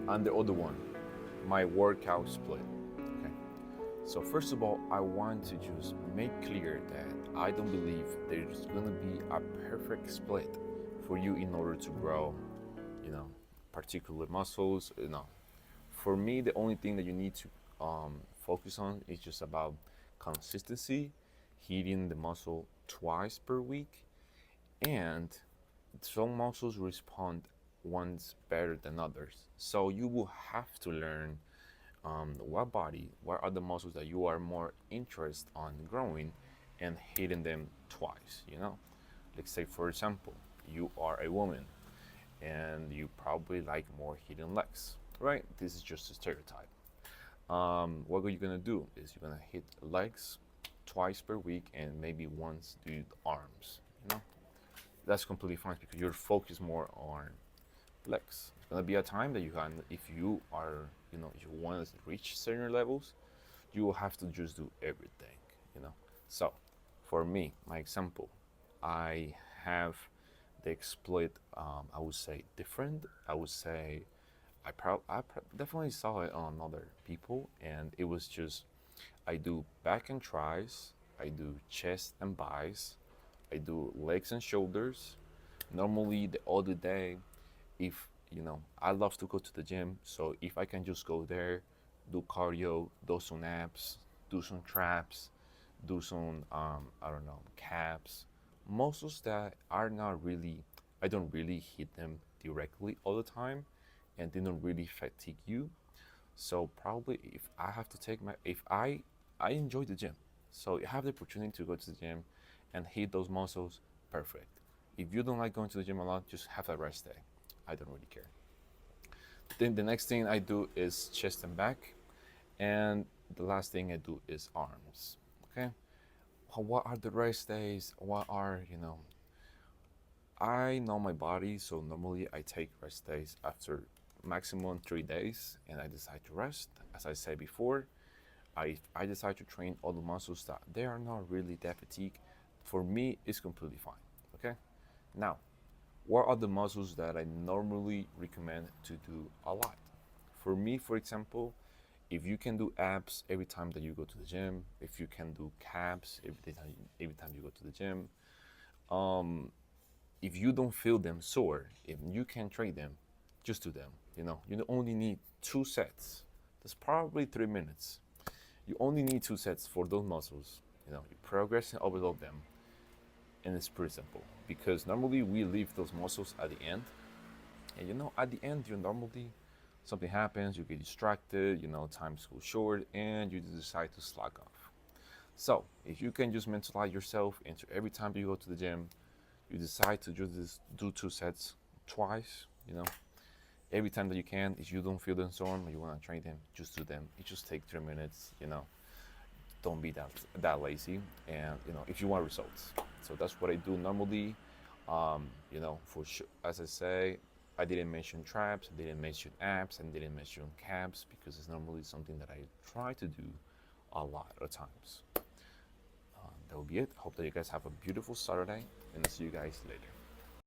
And the other one, my workout split. Okay. So first of all, I want to just make clear that I don't believe there's gonna be a perfect split for you in order to grow, you know, particular muscles. For me, the only thing that you need to focus on is just about consistency, hitting the muscle twice per week, and some muscles respond ones better than others. So you will have to learn what are the muscles that you are more interested on growing and hitting them twice. Let's say, for example, you are a woman and you probably like more hitting legs, right? This is just a stereotype. What you're gonna do is you're gonna hit legs twice per week and maybe once do the arms. That's completely fine because you're focused more on legs. It's gonna be a time that you can, if you are, if you want to reach certain levels, you will have to just do everything. So, for me, my example, I have the split. I would say different. I would say definitely saw it on other people, and it was just I do back and tries, I do chest and buys, I do legs and shoulders. Normally, the other day, if I love to go to the gym, so if I can just go there, do cardio, do some abs, do some traps, do some I don't know, calves, muscles that are not really, I don't really hit them directly all the time, and they don't really fatigue you. So probably if I have to take my, if I enjoy the gym, so you have the opportunity to go to the gym and hit those muscles, perfect. If you don't like going to the gym a lot, just have a rest day. I don't really care. Then the next thing I do is chest and back, and the last thing I do is arms. Okay. What are the rest days? What are I know my body, so normally I take rest days after maximum 3 days, and I decide to rest. As I said before, I decide to train all the muscles that they are not really that fatigued. For me, it's completely fine. Okay. Now, what are the muscles that I normally recommend to do a lot? For me, for example, if you can do abs every time that you go to the gym, if you can do calves every time you go to the gym, um, if you don't feel them sore, if you can train them, just do them. You only need 2 sets. That's probably 3 minutes. You only need 2 sets for those muscles. You progress and overload them, and it's pretty simple because normally we leave those muscles at the end, and at the end you normally something happens, you get distracted, time goes short, and you decide to slack off. So if you can just mentalize yourself into every time you go to the gym, you decide to just do 2 sets twice, every time that you can. If you don't feel them sore or you want to train them, just do them. It just takes 3 minutes. Don't be that lazy, and if you want results. So that's what I do normally. For sure, as I say, I didn't mention traps, I didn't mention abs, and didn't mention calves because it's normally something that I try to do a lot of times. That will be it. Hope that you guys have a beautiful Saturday, and I'll see you guys later.